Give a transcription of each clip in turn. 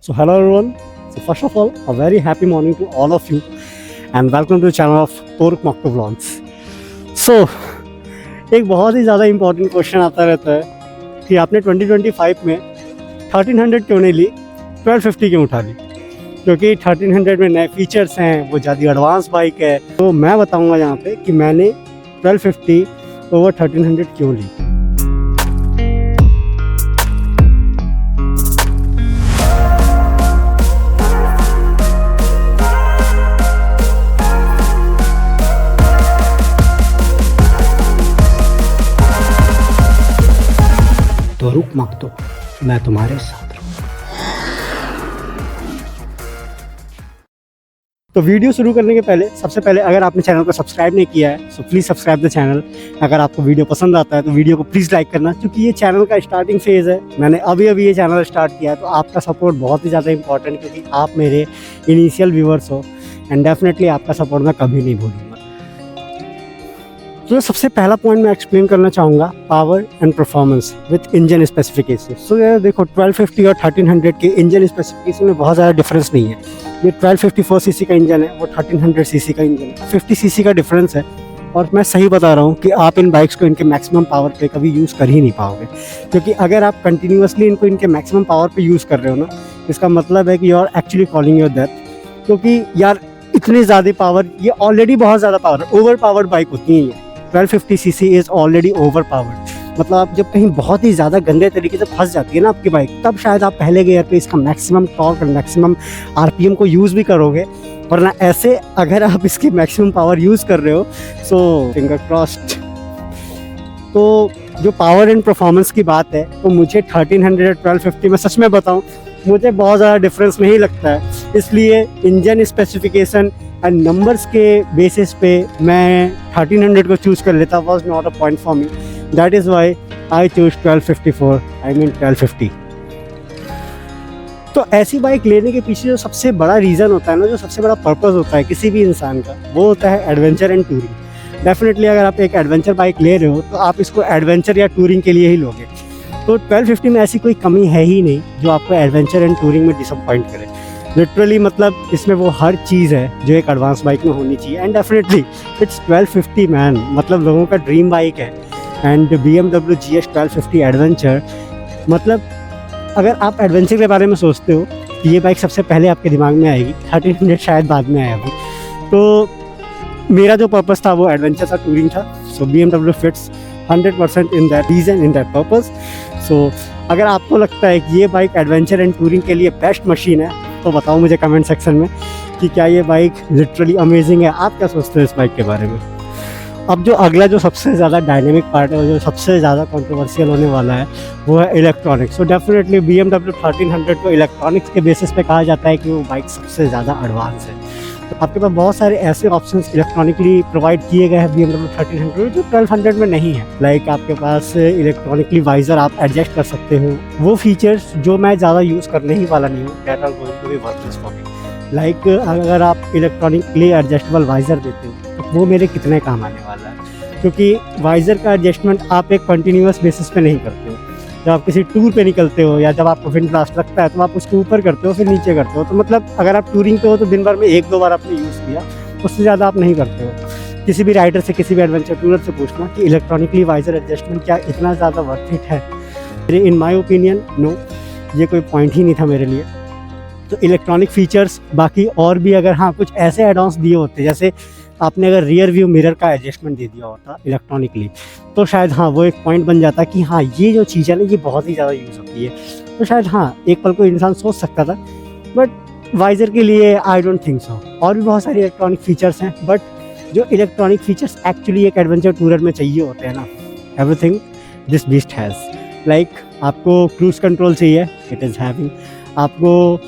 So hello everyone. So first of all, a very happy morning to all of you and welcome to the channel of Toruk Makto Vlogs. So एक बहुत ही ज़्यादा important question आता रहता है कि आपने 2025 में 1300 क्यों नहीं ली, 1250 क्यों उठा ली? क्योंकि 1300 में नए फीचर्स हैं, वो ज़्यादा एडवांस बाइक है। तो मैं बताऊंगा यहाँ पे कि मैंने 1250 ओवर 1300 क्यों ली। तो रुक मत दो, मैं तुम्हारे साथ रहूं। तो वीडियो शुरू करने के पहले सबसे पहले अगर आपने चैनल को सब्सक्राइब नहीं किया है so please subscribe the channel. अगर आपको वीडियो पसंद आता है तो वीडियो को प्लीज़ लाइक करना, क्योंकि ये चैनल का स्टार्टिंग फेज़ है। मैंने अभी ये चैनल स्टार्ट किया है, तो आपका सपोर्ट बहुत ही ज़्यादा इंपॉर्टेंट, क्योंकि आप मेरे इनिशियल व्यूअर्स हो एंड डेफिनेटली आपका सपोर्ट मैं कभी नहीं भूलूंगा। तो सबसे पहला पॉइंट मैं एक्सप्लेन करना चाहूँगा, power and performance with engine specification. So यार देखो, 1250 और 1300 के इंजन स्पेसिफिकेशन में बहुत ज़्यादा डिफरेंस नहीं है। ये 1254 सीसी का इंजन है, वो 1300 सीसी का इंजन है, 50 सीसी का डिफरेंस है। और मैं सही बता रहा हूँ कि आप इन बाइक्स को इनके मैक्सिमम पावर पे कभी यूज़ कर ही नहीं पाओगे, क्योंकि अगर आप कंटिन्यूसली इनको इनके मैक्सिमम पावर पे यूज़ कर रहे हो ना, इसका मतलब है कि you are actually calling your death. क्योंकि यार इतनी ज़्यादा पावर, ये ऑलरेडी बहुत ज़्यादा पावर, ओवर पावर्ड बाइक होती है ये। 1250 CC is already over powered. मतलब आप जब कहीं बहुत ही ज़्यादा गंदे तरीके से फंस जाती है ना आपकी बाइक, तब शायद आप पहले गियर पे इसका मैक्सिमम टॉर्क और मैक्सिमम आरपीएम को यूज़ भी करोगे, वरना ऐसे अगर आप इसकी मैक्सिमम पावर यूज़ कर रहे हो सो फिंगर क्रॉस्ड। तो जो पावर एंड परफॉर्मेंस की बात है, तो मुझे 1300 1250 में सच में बताऊँ मुझे बहुत ज़्यादा डिफरेंस नहीं लगता है। इसलिए इंजन स्पेसिफिकेशन एंड नंबर्स के बेसिस पे मैं 1300 को चूज़ कर लेता, was not a point for me. That is why I choose 1254, I mean 1250। तो ऐसी बाइक लेने के पीछे जो सबसे बड़ा रीज़न होता है ना, जो सबसे बड़ा पर्पस होता है किसी भी इंसान का, वो होता है एडवेंचर एंड टूरिंग। डेफिनेटली अगर आप एक एडवेंचर बाइक ले रहे हो तो आप इसको एडवेंचर या टूरिंग के लिए ही लोगे। तो 1250 में ऐसी कोई कमी है ही नहीं जो आपको एडवेंचर एंड टूरिंग में डिसअपॉइंट करे। लिटरली मतलब इसमें वो हर चीज़ है जो एक एडवांस बाइक में होनी चाहिए। एंड डेफिनेटली इट्स 1250 मैन, मतलब लोगों का ड्रीम बाइक है। एंड BMW GS 1250 एडवेंचर, मतलब अगर आप एडवेंचर के बारे में सोचते हो तो ये बाइक सबसे पहले आपके दिमाग में आएगी। 1300 शायद बाद में आया अभी। तो मेरा जो पर्पस था वो एडवेंचर था, टूरिंग था। So BMW fits 100% in that reason, in that purpose. So अगर आपको लगता है कि ये बाइक एडवेंचर एंड टूरिंग के लिए बेस्ट मशीन है तो बताओ मुझे कमेंट सेक्शन में कि क्या ये बाइक लिटरली अमेजिंग है। आप क्या सोचते हो इस बाइक के बारे में? अब जो अगला जो सबसे ज़्यादा डायनेमिक पार्ट है, जो सबसे ज़्यादा कंट्रोवर्शियल होने वाला है, वो है इलेक्ट्रॉनिक्स। सो डेफिनेटली BMW 1300 को इलेक्ट्रॉनिक्स के बेसिस पे कहा जाता है कि वो बाइक सबसे ज़्यादा एडवांस है। तो आपके पास बहुत सारे ऐसे ऑप्शंस इलेक्ट्रॉनिकली प्रोवाइड किए गए हैं BMW 1300 जो 1200 में नहीं है। लाइक आपके पास इलेक्ट्रॉनिकली वाइज़र आप एडजस्ट कर सकते हो, वो फीचर्स जो मैं ज़्यादा यूज़ करने ही वाला नहीं हूँ, that are going to be worthless for me. Like अगर आप इलेक्ट्रॉनिकली एडजस्टेबल वाइज़र देते हो तो वो मेरे कितने काम आने वाला है, क्योंकि वाइज़र का एडजस्टमेंट आप एक कंटिन्यूस बेसिस पे नहीं करते हो। जब आप किसी टूर पे निकलते हो या जब आपको विंड ब्लास्ट लगता है तो आप उसको ऊपर करते हो, फिर नीचे करते हो। तो मतलब अगर आप टूरिंग पे हो तो दिन भर में 1-2 बार आपने यूज़ किया, उससे ज़्यादा आप नहीं करते हो। किसी भी राइडर से, किसी भी एडवेंचर टूरर से पूछना कि इलेक्ट्रॉनिकली वाइज़र एडजस्टमेंट क्या इतना ज़्यादा वर्थ इट है? इन माई ओपिनियन नो, ये कोई पॉइंट ही नहीं था मेरे लिए। तो इलेक्ट्रॉनिक फीचर्स बाकी और भी अगर हाँ कुछ ऐसे एडवांस दिए होते, जैसे आपने अगर रियर व्यू मिरर का एडजस्टमेंट दे दिया होता इलेक्ट्रॉनिकली, तो शायद हाँ वो एक पॉइंट बन जाता कि हाँ ये जो चीज़ है ना ये बहुत ही ज़्यादा यूज़ होती है। तो शायद हाँ एक पल को इंसान सोच सकता था, बट वाइज़र के लिए आई डोंट थिंक सो। और भी बहुत सारे इलेक्ट्रॉनिक फीचर्स हैं, बट जो इलेक्ट्रॉनिक फीचर्स एक्चुअली एक एडवेंचर टूरर में चाहिए होते हैं ना, everything this beast has. Like आपको क्रूज कंट्रोल चाहिए, इट इज़ हैविंग। आपको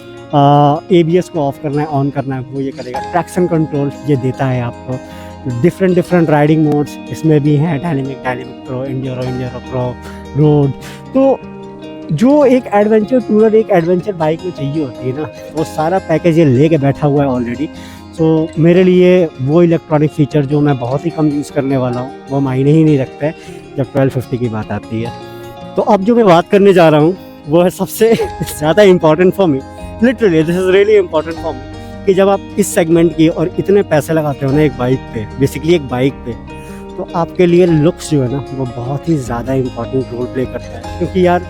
ABS को ऑफ करना है, ऑन करना है, वो ये करेगा। ट्रैक्शन कंट्रोल ये देता है आपको। डिफरेंट राइडिंग मोड्स इसमें भी हैं, डायनेमिक प्रो, इंड्योरो प्रो, रोड। तो जो एक एडवेंचर टूरर एक एडवेंचर बाइक में चाहिए होती है ना, वो सारा पैकेज ये लेके बैठा हुआ है ऑलरेडी। सो मेरे लिए वो इलेक्ट्रॉनिक फीचर जो मैं बहुत ही कम यूज़ करने वाला हूँ वो मायने ही नहीं रखता है जब 1250 की बात आती है। तो अब जो मैं बात करने जा रहा हूँ वो है सबसे ज़्यादा important for me, literally this is really important for me कि जब आप इस सेगमेंट की और इतने पैसे लगाते हो ना एक बाइक पे, बेसिकली एक बाइक पे, तो आपके लिए लुक्स जो है ना वो बहुत ही ज़्यादा इंपॉर्टेंट रोल प्ले करता है। क्योंकि यार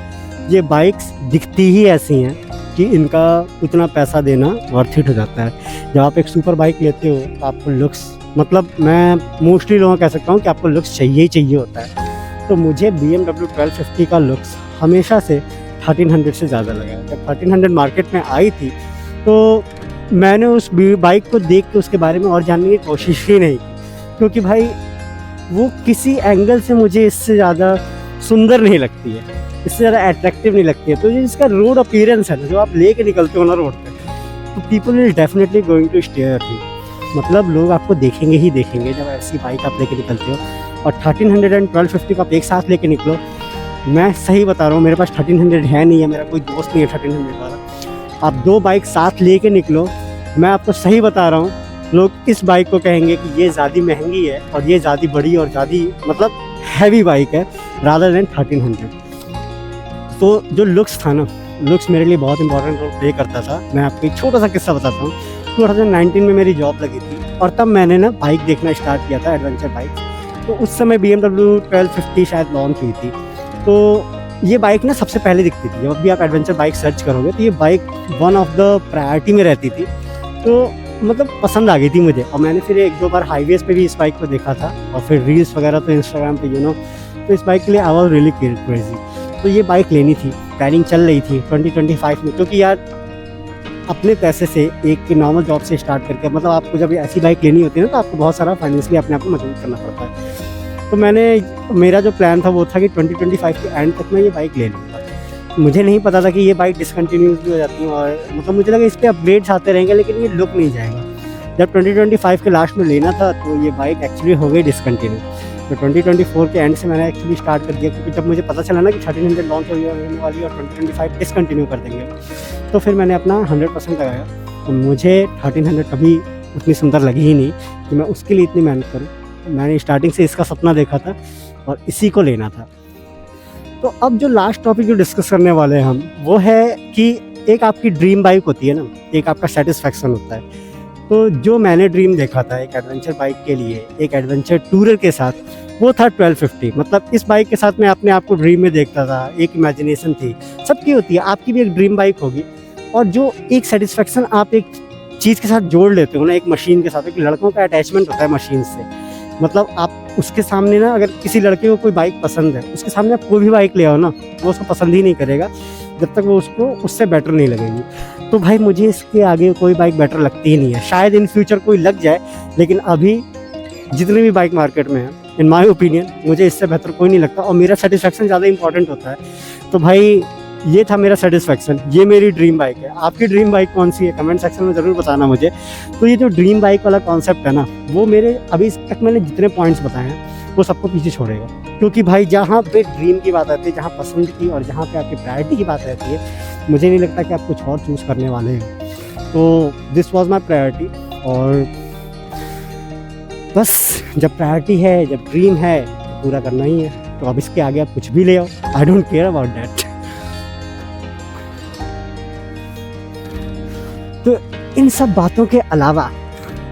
ये बाइक्स दिखती ही ऐसी हैं कि इनका उतना पैसा देना वर्थ इट हो जाता है। जब आप एक सुपर बाइक लेते हो तो आपको लुक्स, मतलब मैं मोस्टली लोगों कह सकता हूँ कि आपको लुक्स चाहिए ही चाहिए होता है। तो मुझे BMW 1250 का लुक्स हमेशा से 1300 से ज़्यादा लगा। जब 1300 मार्केट में आई थी तो मैंने उस बाइक को देख के उसके बारे में और जानने की कोशिश ही नहीं की, क्योंकि भाई वो किसी एंगल से मुझे इससे ज़्यादा सुंदर नहीं लगती है, इससे ज़्यादा अट्रैक्टिव नहीं लगती है। तो ये इसका रोड अपीयरेंस है ना, जो आप लेके निकलते हो ना रोड पे, तो people is definitely going to stare at you. मतलब लोग आपको देखेंगे ही देखेंगे जब ऐसी बाइक आप लेके निकलते हो। और 1300 एंड 1250 को आप एक साथ लेके निकलो, मैं सही बता रहा हूँ, मेरे पास 1300 है नहीं है, मेरा कोई दोस्त नहीं है 1300 वाला। आप दो बाइक साथ लेके निकलो, मैं आपको सही बता रहा हूँ, लोग इस बाइक को कहेंगे कि ये ज़्यादा महंगी है और ये ज़्यादा बड़ी और ज़्यादा मतलब हैवी बाइक है रादर देन 1300। तो जो लुक्स था ना, लुक्स मेरे लिए बहुत इंपॉर्टेंट रोल प्ले करता था। मैं आपको एक छोटा सा किस्सा बताता हूँ। 2019 में मेरी जॉब लगी थी और तब मैंने ना बाइक देखना स्टार्ट किया था, एडवेंचर बाइक। तो उस समय BMW 1250 शायद लॉन्च हुई थी। तो ये बाइक ना सबसे पहले दिखती थी। जब भी आप एडवेंचर बाइक सर्च करोगे तो ये bike one of the priority में रहती थी। तो मतलब पसंद आ गई थी मुझे, और मैंने फिर एक दो बार हाईवेज़ पे भी इस बाइक को देखा था, और फिर रील्स वगैरह तो इंस्टाग्राम पे तो इस बाइक के लिए आई वॉज रियली क्रेजी। तो ये बाइक लेनी थी, प्लानिंग चल रही थी 2025 में, क्योंकि यार अपने पैसे से एक नॉर्मल जॉब से स्टार्ट करके, मतलब आपको जब ऐसी बाइक लेनी होती है ना तो आपको बहुत सारा फाइनेंशियली अपने आप को मजबूत करना पड़ता है। तो मेरा जो प्लान था वो था कि 2025 के एंड तक मैं ये बाइक ले लूँगा। मुझे नहीं पता था कि ये बाइक डिसकंटिन्यूज भी हो जाती है, और मतलब मुझे लगा इस पर अपग्रेड्स आते रहेंगे लेकिन ये लुक नहीं जाएगा। जब 2025 के लास्ट में लेना था तो ये बाइक एक्चुअली हो गई डिसकंटिन्यू। तो 2024 के एंड से मैंने एक्चुअली स्टार्ट कर दिया, क्योंकि जब मुझे पता चला ना कि 1300 लॉन्च होने वाली है और 2025 डिसकंटिन्यू कर देंगे, तो फिर मैंने अपना 100% लगाया। तो मुझे 1300 कभी उतनी सुंदर लगी ही नहीं कि मैं उसके लिए इतनी मेहनत करूँ। तो मैंने स्टार्टिंग से इसका सपना देखा था और इसी को लेना था। तो अब जो लास्ट टॉपिक जो डिस्कस करने वाले हैं हम, वो है कि एक आपकी ड्रीम बाइक होती है ना, एक आपका सेटिस्फैक्शन होता है। तो जो मैंने ड्रीम देखा था एक एडवेंचर बाइक के लिए, एक एडवेंचर टूरर के साथ, वो था 1250। मतलब इस बाइक के साथ मैं अपने आप को ड्रीम में देखता था, एक इमेजिनेशन थी। सबकी होती है, आपकी भी एक ड्रीम बाइक होगी। और जो एक सेटिस्फैक्शन आप एक चीज़ के साथ जोड़ लेते हो ना, एक मशीन के साथ, एक लड़कों का अटैचमेंट होता है मशीन से। मतलब आप उसके सामने ना, अगर किसी लड़के को कोई बाइक पसंद है, उसके सामने आप कोई भी बाइक ले आओ ना, वो उसको पसंद ही नहीं करेगा जब तक वो उसको उससे बेटर नहीं लगेगी। तो भाई मुझे इसके आगे कोई बाइक बेटर लगती ही नहीं है। शायद इन फ्यूचर कोई लग जाए, लेकिन अभी जितनी भी बाइक मार्केट में है, इन माय ओपिनियन मुझे इससे बेहतर कोई नहीं लगता, और मेरा सेटिस्फैक्शन ज़्यादा इंपॉर्टेंट होता है। तो भाई ये था मेरा सेटिस्फैक्शन, ये मेरी ड्रीम बाइक है। आपकी ड्रीम बाइक कौन सी है कमेंट सेक्शन में ज़रूर बताना मुझे। तो ये जो ड्रीम बाइक वाला कॉन्सेप्ट है ना, वो मेरे अभी तक मैंने जितने पॉइंट्स बताए हैं वो सबको पीछे छोड़ेगा। क्योंकि भाई जहाँ पे ड्रीम की बात आती है, जहाँ पसंद की और जहाँ पे आपकी प्रायोरिटी की बात रहती है, मुझे नहीं लगता कि आप कुछ और चूज़ करने वाले हैं। तो दिस वॉज माई प्रायोरिटी। और बस जब प्रायोरिटी है, जब ड्रीम है, तो पूरा करना ही है। तो अब इसके आगे आप कुछ भी ले आओ, I don't care about that. तो इन सब बातों के अलावा,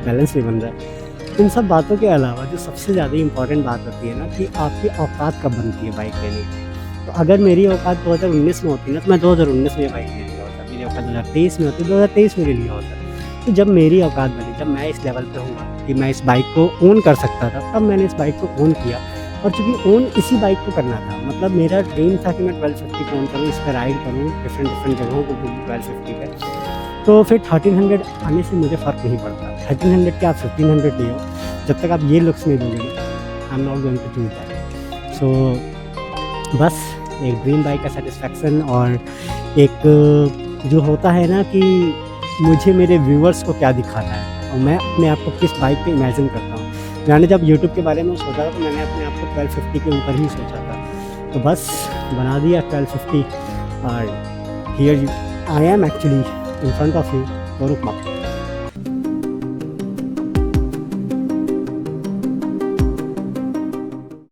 बैलेंस नहीं बन रहा है, इन सब बातों के अलावा जो सबसे ज़्यादा इंपॉर्टेंट बात होती है ना, कि आपकी औकात कब बनती है बाइक लेने की। तो अगर मेरी औकात 2019 में होती ना, तो मैं 2019 में बाइक ले लिया होता। मेरी औकात 2023 में होती, 2023 में ले लिया होता। तो जब मेरी औकात बनी, जब मैं इस लेवल पे हूँ कि मैं इस बाइक को ओन कर सकता था, तब मैंने इस बाइक को ओन किया। और चूँकि ओन इसी बाइक को करना था, मतलब मेरा ड्रीम था कि मैं 1250 को ओन करूँ, इस पर राइड करूँ, डिफरेंट जगहों को घूमूँ 1250 पे। तो फिर 1300 आने से मुझे फ़र्क नहीं पड़ता। 1300 क्या, 1500 ले आओ, जब तक आप ये लुक्स नहीं दोगे ना, I am not going to choose that. So बस एक ड्रीम बाइक का सेटिस्फैक्शन, और एक जो होता है ना कि मुझे मेरे व्यूअर्स को क्या दिखाना है, और मैं अपने आप को किस बाइक पे इमेजिन करता हूँ। मैंने जब यूट्यूब के बारे में सोचा था, तो मैंने अपने आप को 1250 के ऊपर ही सोचा था। तो बस बना दिया 1250, और here I am actually in front of you, Toruk Mak.